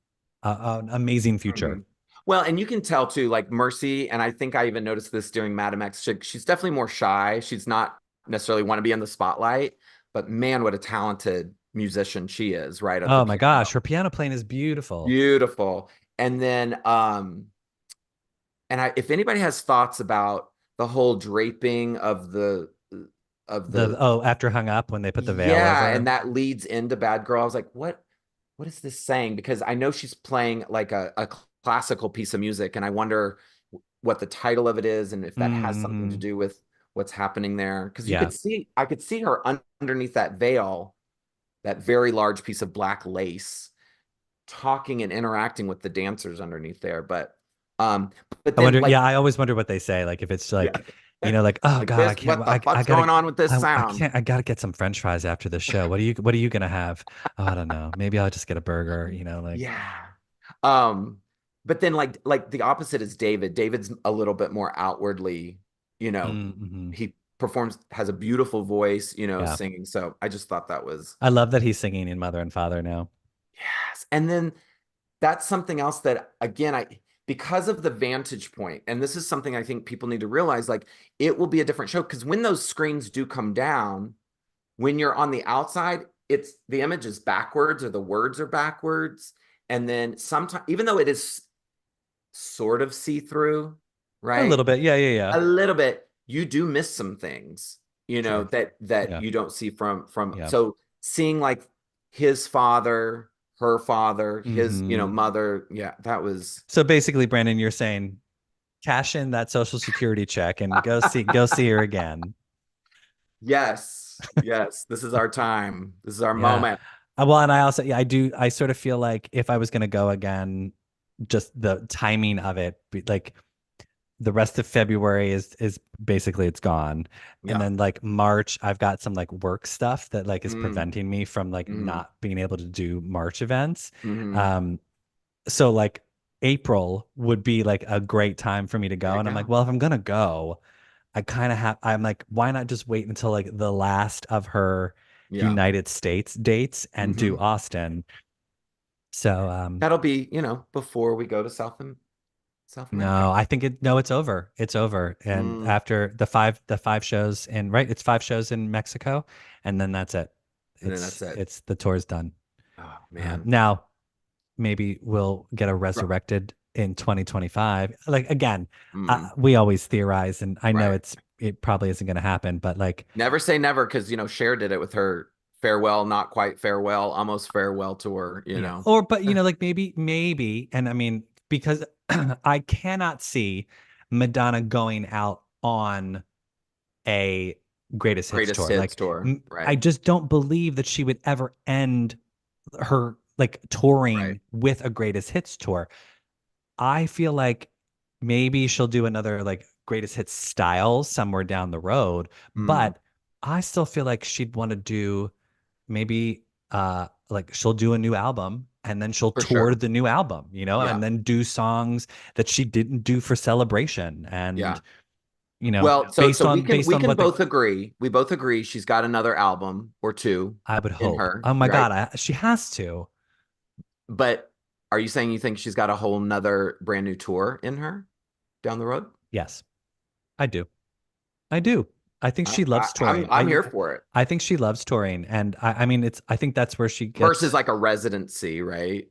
amazing future. Mhm. Well, and you can tell too, like Mercy, and I think I even noticed this during Madam X. She's definitely more shy. She's not necessarily want to be in the spotlight, but man, what a talented musician she is, right? At the Oh my gosh, piano. her piano playing is beautiful. Beautiful. And then if anybody has thoughts about the whole draping of the After Hung Up when they put the veil yeah, and over. that leads into Bad Girl. I was like, what is this saying? Because I know she's playing like a classical piece of music, and I wonder what the title of it is and if that has something to Hmm. do with what's happening there. Because Yeah. I could see her underneath that veil, that very large piece of black lace, talking and interacting with the dancers underneath there. But I then wonder, like yeah, I always wonder what they say. Like if it's yeah, like, like, oh like God, this, what the I fuck's gotta, going on with this I sound? can't, I gotta get some French fries after this show. What are you gonna have? Oh, I don't know. Maybe I'll just get a burger, like, Yeah. Um, but then like the opposite is David. David's a little bit more outwardly, you know, mm-hmm. he performs, has a beautiful voice, Yeah. singing. So I just thought that was I love that he's singing in Mother and Father now. yes. And then that's something else that again, because of the vantage point, and this is something I think people need to realize, like it will be a different show because when those screens do come down, when you're on the outside, it's the image is backwards or the words are backwards. And then sometimes, even though it is sort of see-through, A right? little bit. Yeah, yeah, yeah. A little bit, you do miss some things, Sure. that Yeah. you don't see from Yeah. so seeing like his father, her father, his, Hmm. mother. Yeah, that was So basically, Brandon, you're saying cash in that Social Security check and go see her again. yes, yes, this is our time. This is our Yeah. moment. Well, and I also, yeah, I sort of feel like if I was going to go again, just the timing of it, like the rest of February is basically it's gone. And Yeah. then like March, I've got some like work stuff that like is Mm, preventing me from like mm, not being able to do March events. mm. Um, so like April would be like a great time for me to There go. you And I'm like, go. well, if I'm gonna go, I'm like, why not just wait until like the last of her Yeah. United States dates and do Hmm. Austin? So That'll be, before we go to No, I think it's over. It's over. And Mm, after the five shows in, right, it's five shows in Mexico, and then that's it. and then that's it. It's the tour's done. Oh man. Now maybe we'll get a Right. resurrected in 2025. Like again, Mm, we always theorize, and I know right. it probably isn't going to happen, but like, Never say never because Cher did it with her farewell, not quite farewell, almost farewell tour, yeah, or but like and I mean because I cannot see Madonna going out on a greatest hits Greatest tour. hits Like tour. I Right. just don't believe that she would ever end her like Right. touring with a greatest hits tour. I feel like maybe she'll do another like greatest hits styles somewhere down the road, Mm, but I still feel like she'd want to do maybe like she'll do a new album and then she'll for tour sure. the new album, Yeah. and then do songs that she didn't do for Celebration and Yeah. Well, so we can based we on can what the both agree. We both agree she's got another album or two I would in hope. her, Oh my right? God, she has to. But are you saying you think she's got a whole nother brand new tour in her down the road? Yes, I do. I do. I think she loves touring. I'm here for it. I think she loves touring, and I mean, I think that's where she Versus gets. like a residency, right?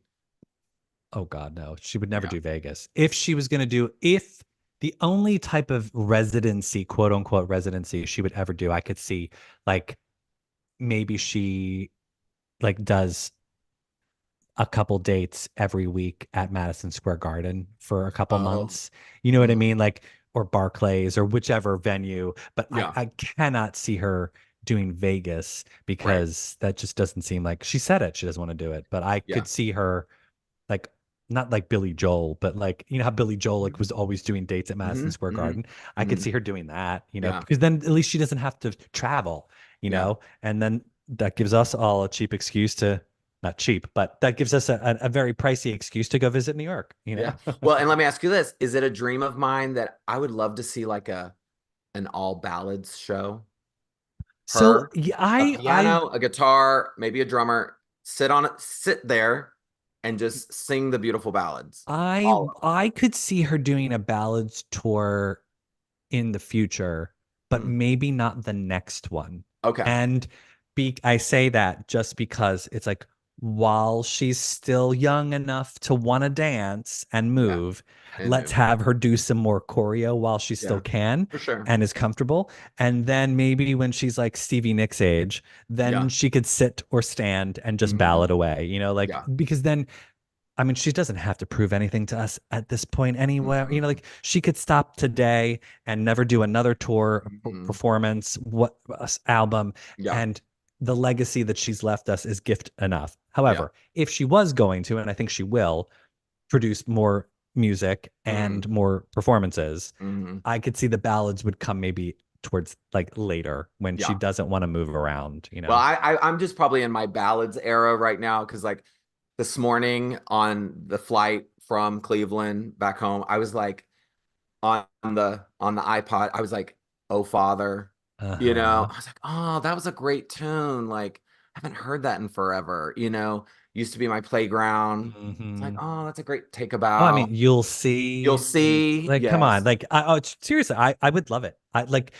Oh God, no, she would never Yeah. do Vegas. If she was going to do, if the only type of residency, quote unquote residency, she would ever do, I could see like maybe she like does a couple dates every week at Madison Square Garden for a couple Oh, months. You know what I mm, mean? Like, or Barclays or whichever venue. But yeah, I cannot see her doing Vegas right. because that just doesn't seem like she said it. She doesn't want to do it. But I Yeah. could see her like not like Billy Joel, but like how Billy Joel like was always doing dates at Madison Hmm. Square Hmm. Garden. I could Hmm. see her doing that, Yeah. because then at least she doesn't have to travel, Yeah. and then that gives us all a cheap excuse to not cheap, but that gives us a very pricey excuse to go visit New York. Yeah. Well, and let me ask you this. Is it a dream of mine that I would love to see like an all ballads show? So Her, yeah, a I piano, a guitar, maybe a drummer, sit on it, sit there and just sing the beautiful ballads. All of I could see her doing a ballads tour in the future, but them. maybe not the next one. Okay. And I say that just because it's like while she's still young enough to want to dance and Yeah. move, And let's move. have her do some more choreo while she still Yeah. can For sure. and is comfortable. And then maybe when she's like Stevie Nicks age, then Yeah. she could sit or stand and just Hmm. ballad away, like Yeah. because then I mean, she doesn't have to prove anything to us at this point anywhere. Hmm. Like she could stop today and never do another tour Hmm. performance, album, Yeah. and the legacy that she's left us is gift enough. Yeah. However, if she was going to, and I think she will, produce more music Hmm. and more performances, Hmm. I could see the ballads would come maybe towards like later when she Yeah. doesn't want to move around, Well, I'm just probably in my ballads era right now because like this morning on the flight from Cleveland back home, I was like on the iPod, I was like, "Oh Father," Uh-huh. I was like, "Oh, that was a great tune." Like, I haven't heard that in forever. Used to be my playground. It's like, Hmm. "Oh, that's a great take Oh, I about." mean, you'll You'll see. see. Like, come on. Yes. Like, seriously, I would love it. I like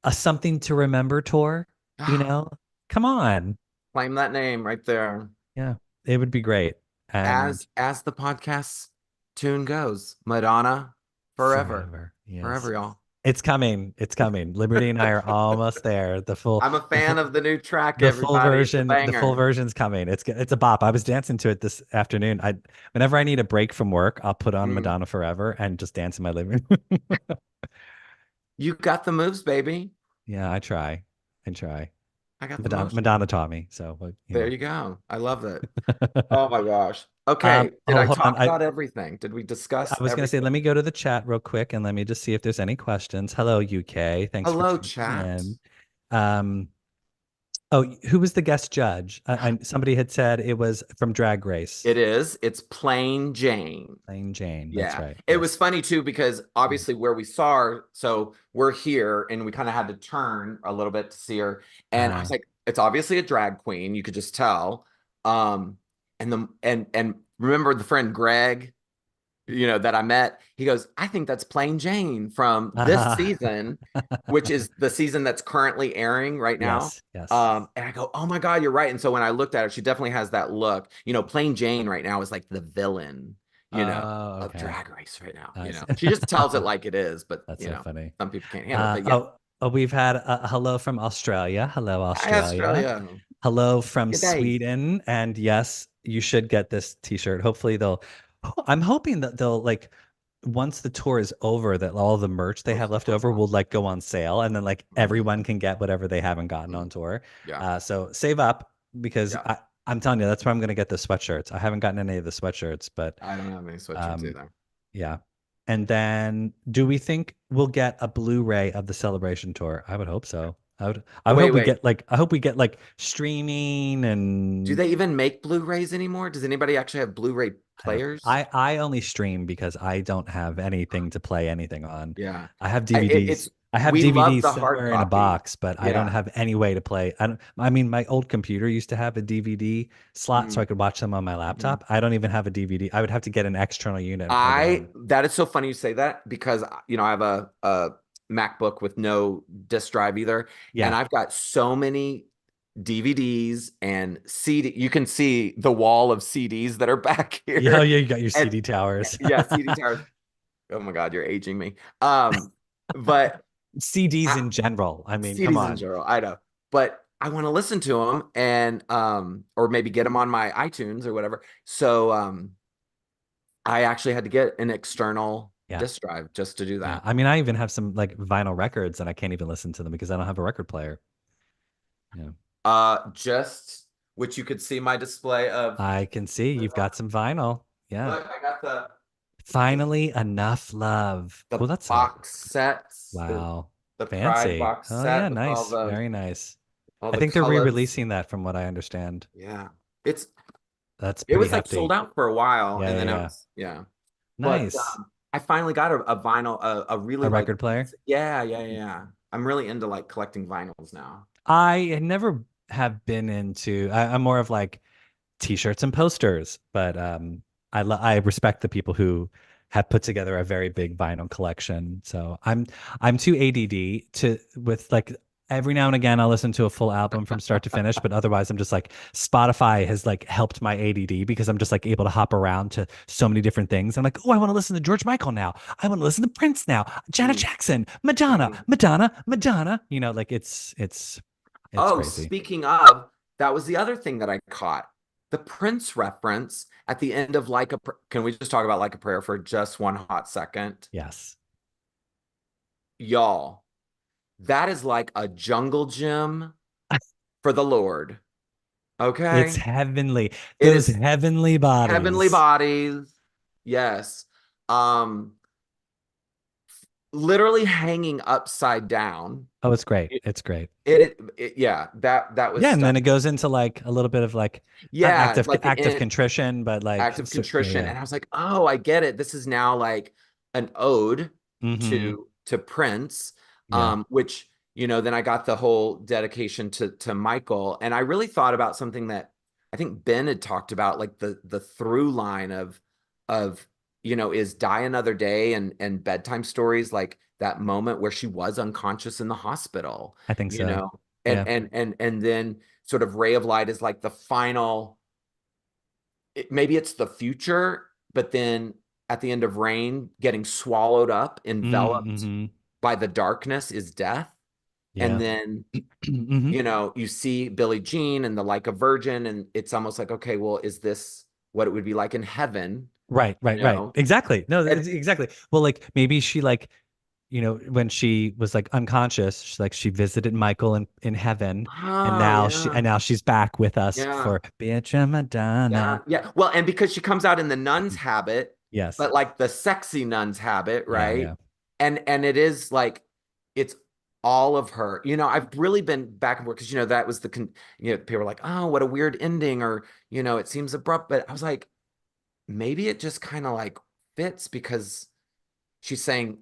a something to remember tour, you Ah, know? Come on. claim that name right there. Yeah, it would be great. And As the podcast tune goes, Madonna forever. forever. Yes. Forever, y'all. It's coming. It's coming. Liberty and I are almost there. I'm a fan of the new track, The full everybody. It's a version, the full banger. version's coming. It's a bop. I was dancing to it this afternoon. Whenever I need a break from work, I'll put on Mm. Madonna Forever and just dance in my living room. You got the moves, baby. Yeah, I try. I try. I got the Madonna motion. taught me, so There you go. I love it. Oh my gosh. Okay. Did I Hold on. talk about everything? Did we discuss I was gonna say, everything? let me go to the chat real quick and let me just see if there's any questions. Hello, UK. Thanks for Hello, tuning chat. in. Um, oh, who was the guest judge? Somebody had said it was from Drag Race. It is. It's plain Jane. Plain Jane. That's Yeah. right. It was Yes. funny too because obviously where we saw her, so we're here and we kind of had to turn a little bit to see her. And I was Uh, like, it's obviously a drag queen. You could just tell. And remember the friend Greg? that I met. He goes, I think that's Plain Jane from this season, which is the season that's currently airing right now. Yes, yes. And I go, oh my God, you're right. And so when I looked at her, she definitely has that look. Plain Jane right now is like the villain, Oh, of okay. Drag Race right now. I see. She just tells it like it is, but That's so funny. some people can't handle it. But yeah, We've had a hello from Australia. Hello, hi Australia. Australia. Hello from Good day. Sweden. And yes, you should get this t-shirt. Hopefully I'm hoping that they'll like once the tour is over, that all the merch they have left over will like go on sale and then like everyone can get whatever they haven't gotten on tour. Yeah, So save up because yeah. I'm telling you, that's where I'm gonna get the sweatshirts. I haven't gotten any of the sweatshirts, but I don't have any sweatshirts um either. yeah. And then do we think we'll get a Blu-ray of the Celebration tour? I would hope so. I would Wait, hope we wait. get like I hope we get like streaming Do and they even make Blu-rays anymore? Does anybody actually have Blu-ray I don't players? I only stream because I don't have anything to play anything on. Yeah. I have It's DVDs. I have we love DVDs the hard somewhere in a copy. box, but I don't Yeah. have any way to play. I mean, my old computer used to have a DVD slot so I Mm, could watch them on my mhm. laptop. I don't even have a DVD. I would have to get an external unit and plug it I in. that is so funny you say that because I have a MacBook with no disk drive either, and Yeah. I've got so many DVDs and CD. You can see the wall of CDs that are back Yeah, oh, here. yeah, you got your And CD towers. yeah, CD towers. Oh my God, you're aging me. But CDs I, in general. I mean, come CDs in on. general, I know, but I want to listen to them and or maybe get them on my iTunes or whatever. So I actually had to get an external Yeah. disk drive just to do Yeah. that. I mean, I even have some like vinyl records and I can't even listen to them because I don't have a record player. Yeah. Just which you could see my display of. I can see you've got some vinyl. Yeah. Look, I got the Finally, enough love. Oh, the that's a box sets, wow. the Pride Fancy. box Oh, yeah. set with Nice. Very nice. all I the think they're colors. re-releasing that from what I understand. Yeah, it's That's it pretty was like sold hefty. out for a while, Yeah. and Yeah. then it Yeah. was yeah. But Nice. I finally got a vinyl, a really A like record player. yeah, yeah, yeah. Yeah. I'm really into like collecting vinyls now. I never have been into, I'm more of like, t-shirts and posters, but I respect the people who have put together a very big vinyl collection. So I'm too ADD to with like every now and again I'll listen to a full album from start to finish, but otherwise I'm just like Spotify has like helped my ADD because I'm just like able to hop around to so many different things. I'm like, oh, I want to listen to George Michael now. I want to listen to Prince now. Janet Mm, Jackson, Madonna, mhm. Madonna, Madonna. Like it's Oh, crazy. speaking of, that was the other thing that I caught. The Prince reference at the end of can we just talk about Like a Prayer for just one hot second? Yes. Y'all, that is like a jungle gym for the Lord. It's Okay? heavenly. It Those is heavenly heavenly bodies. bodies. Yes. Um, Literally hanging upside down. Oh, it's great. It, It's great. yeah, that was Yeah, and then stunning. it goes into like a little bit of like not Yeah, like the act of contrition, but like act of yeah, contrition. yeah. And I was like, oh, I get it. This is now like an ode Mm-hmm. to Prince, Yeah, which, then I got the whole dedication to Michael. And I really thought about something that I think Ben had talked about, like the through line of, is Die Another Day and bedtime stories, like that moment where she was unconscious in the hospital, I think you so. know, Yeah. and then sort of Ray of Light is like the final maybe it's the future, but then at the end of Rain, getting swallowed up, enveloped Mm-hmm. by the darkness is death. And Yeah. then, hmm you see Billie Jean and the Like a Virgin, and it's almost like, okay, well, is this what it would be like in heaven? Right, right, You right. know? Exactly. No, And exactly. Well, like maybe she like, when she was like unconscious, she visited Michael in heaven, and oh yeah, now she's back with us yeah. for Bitch Yeah, Madonna. yeah. Well, and because she comes out in the nun's habit, Yes. but like the sexy nun's habit, Yeah, right? yeah. And it is like it's all of her. I've really been back and forth because that was people were like, "Oh, what a weird ending," or it seems abrupt, but I was like, maybe it just kind of like fits because she's saying,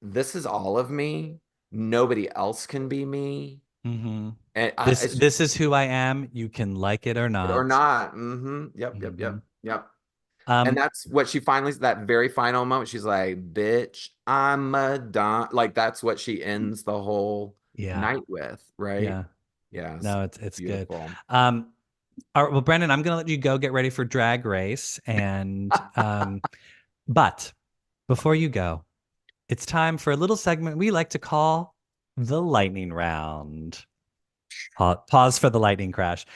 "This is all of me. Nobody else can be me." hmm And it's This is who I am. You can like it or or not. not. Mm-hmm. Yep, yep, hmm yep, yep. And Um, that's what she finally, that very final moment, she's like, bitch, I'm Madonna. Like that's what she ends the whole yeah, night with, right? yeah. Yes. No, it's good. Beautiful. Um, all right, well, Brendan, I'm gonna let you go get ready for Drag Race, and but before you go, it's time for a little segment we like to call the lightning round. Pause for the lightning crash.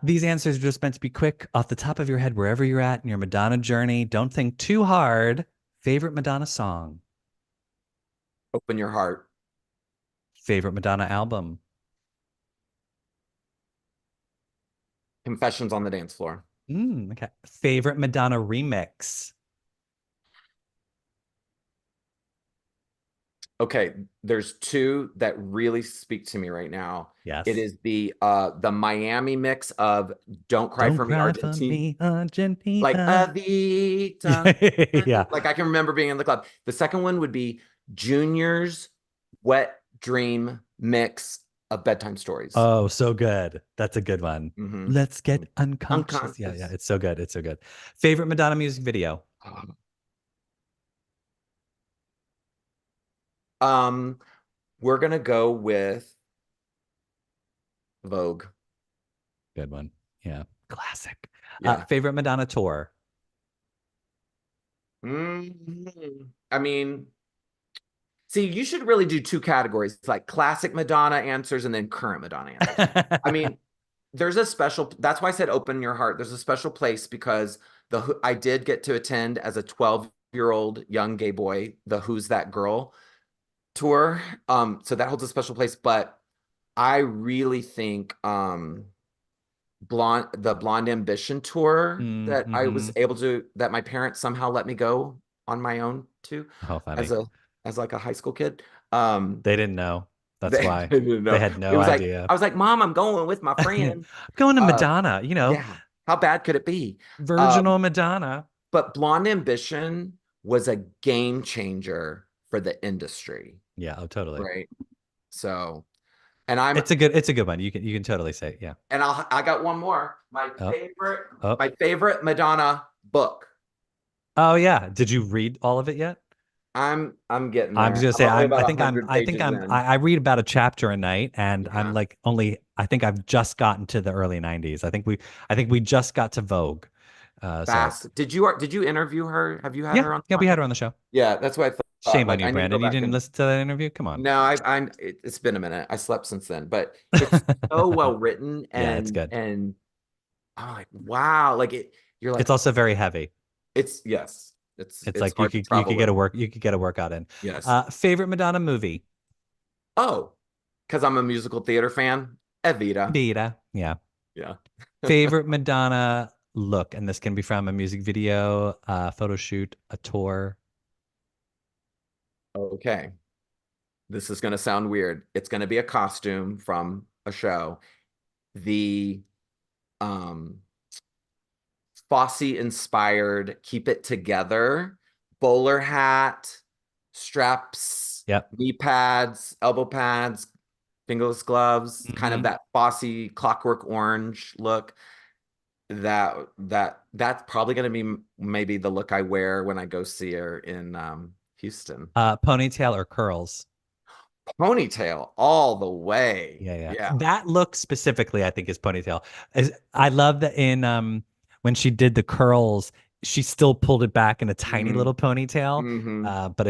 These answers are just meant to be quick off the top of your head, wherever you're at in your Madonna journey. Don't think too hard. Favorite Madonna song? Open your heart. Favorite Madonna album? Confessions on the dance floor. Okay. Favorite Madonna remix? Okay, there's two that really speak to me right now. It Yes. is the Miami mix of Don't Cry Don't for Me, cry for Argentina. me, Like Argentina. Evita. Yeah. Like I can remember being in the club. The second one would be Junior's Wet Dream mix of bedtime stories. Oh, so good. That's a good one. Hmm. Let's get unconscious. Yeah, yeah. Unconscious. It's so good. It's so good. Favorite Madonna music video? Um, we're gonna go with Vogue. Good one. Yeah. Classic. Yeah. Favorite Madonna tour? I mean, see, you should really do two categories. It's like classic Madonna answers and then current Madonna answers. I mean, there's a special, that's why I said open your heart. There's a special place because I did get to attend as a 12-year-old young gay boy, the Who's That Girl tour. So that holds a special place, but I really think the Blonde Ambition tour that I was Mm-hmm. able to, that my parents somehow let me go on my own to How as funny. a as like a high school kid. Um They didn't know. That's they why. didn't They know. had It no was like idea. I was like, Mom, I'm going with my friend. Going to Uh Madonna, yeah, how bad could it be? virginal Madonna. But Blonde Ambition was a game changer for the industry, Yeah, oh, totally. right? So, and I'm It's a good one. You can totally say, it. Yeah. and I got one more. Oh, oh, My favorite Madonna book. oh yeah. Did you read all of it yet? I'm getting I'm just there. gonna I'm say only I'm about I think I'm 100 I think pages I'm in. I read about a chapter a night, and I'm Yeah. like only I think I've just gotten to the early 90s. I think we just got to Vogue. So Fast. Did you interview her? Have you had yeah, her on yeah, the we had her podcast? on the show. Yeah, that's what I thought. Shame on Like you, I need to go Brandon. You back didn't and listen to that interview? Come on. no, it's been a minute. I slept since then, but it's so well written Yeah, it's good. and I'm like, wow, like you're It's like also very heavy. it's yes. It's It's like you hard to could you travel could get with. a workout in. Yes. Favorite Madonna movie? Oh, because I'm a musical theater fan. Evita. Vita. Yeah. Yeah. Favorite Madonna look, and this can be from a music video, photo shoot, a tour. Okay. This is going to sound weird. It's going to be a costume from a show. The um Fosse inspired Keep It Together bowler hat, straps, Yep. knee pads, elbow pads, fingerless gloves, kind of Hmm. that Fosse clockwork orange look. That's probably going to be maybe the look I wear when I go see her in Houston. Ponytail or curls? Ponytail all the way. Yeah, yeah. Yeah. That look specifically, I think, is ponytail. I love that in when she did the curls, she still pulled it back in a tiny Hmm. little ponytail. Hmm. But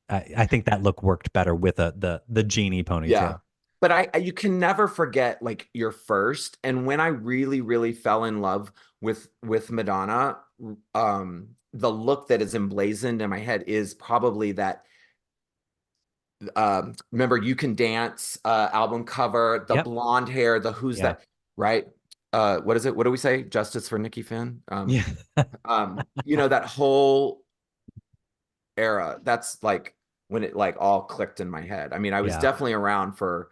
I think that look worked better with the genie Yeah. ponytail. But you can never forget like your first. And when I really, really fell in love with Madonna, the look that is emblazoned in my head is probably that remember You Can Dance album cover, the Yep. blonde hair, the who's Yeah. that, right? What is it? What do we say? Justice for Nikki Finn. Yeah. That whole era. That's like when it like all clicked in my head. I mean, I was Yeah. definitely around for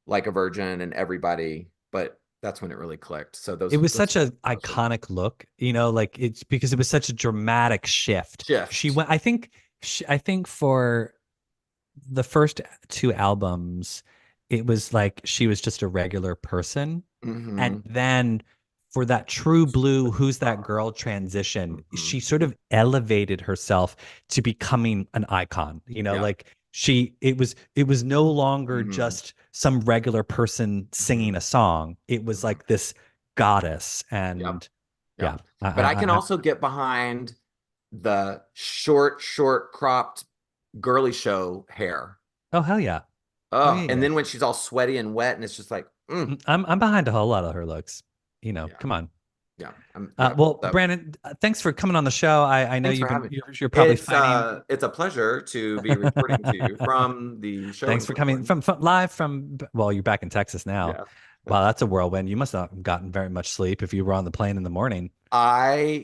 Like a Virgin and Everybody, but that's when it really clicked. So It was those such a special iconic look, like it's because it was such a dramatic shift. She shift. went, I think for the first two albums, it was like she was just a regular person. And Hmm. then for that true blue Who's That Girl transition, Mhm. she sort of elevated herself to becoming an icon. Yeah. Like it was no longer Mhm. just some regular person singing Mhm. a song. It was Mhm. like this goddess. Yep. And yeah, Yep. But I can also get behind the short cropped girly show hair. oh hell yeah. Oh Oh, yeah, and yeah. then when she's all sweaty and wet, and it's just like, I'm behind a whole lot of her looks. yeah, Come on. yeah, yeah. Well, So Brandon, thanks for coming on the show. I know thanks for having me. you're probably fighting. It's a pleasure to be reporting to you from the show Thanks in for coming Brooklyn. from live from. Well, you're back in Texas now. Yeah. Wow, that's a whirlwind. You must not have gotten very much sleep if you were on the plane in the morning. The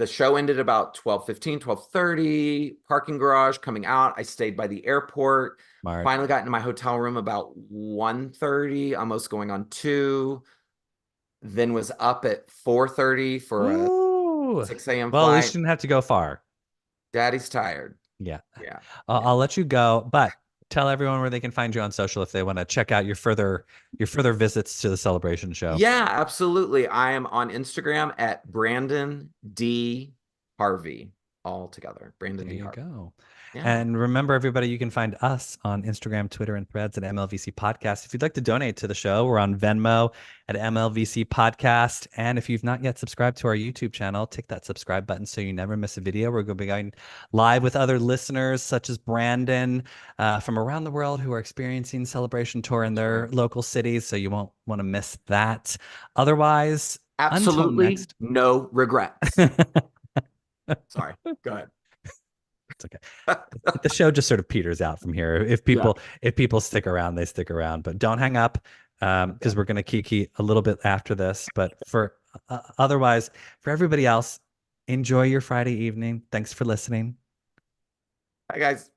show ended about 12:15, 12:30. Parking garage coming out. I stayed by the airport. Smart. Finally got into my hotel room about 1:30, almost going on 2. Then was up at 4:30 for a Ooh. 6 a.m. Well, at least flight. you didn't have to go far. Daddy's tired. Yeah. Yeah. Yeah. I'll let you go, but tell everyone where they can find you on social if they want to check out your further visits to the celebration show. Yeah, absolutely. I am on Instagram at Brandon D. Harvey, all together. Brandon There D. you Harvey. go. Yeah. And remember, everybody, you can find us on Instagram, Twitter, and Threads at MLVC Podcast. If you'd like to donate to the show, we're on Venmo at MLVC Podcast. And if you've not yet subscribed to our YouTube channel, tick that subscribe button so you never miss a video. We're going to be going live with other listeners, such as Brandon from around the world who are experiencing Celebration Tour in That's their right. local cities. So you won't want to miss that. Otherwise, until Absolutely next. no regrets. Sorry. Go ahead. It's okay. The show just sort of peters out from here. Yeah. If people stick around, they stick around. But don't hang up Yeah. because we're going to kiki a little bit after this. But for otherwise, for everybody else, enjoy your Friday evening. Thanks for listening. Hi, guys.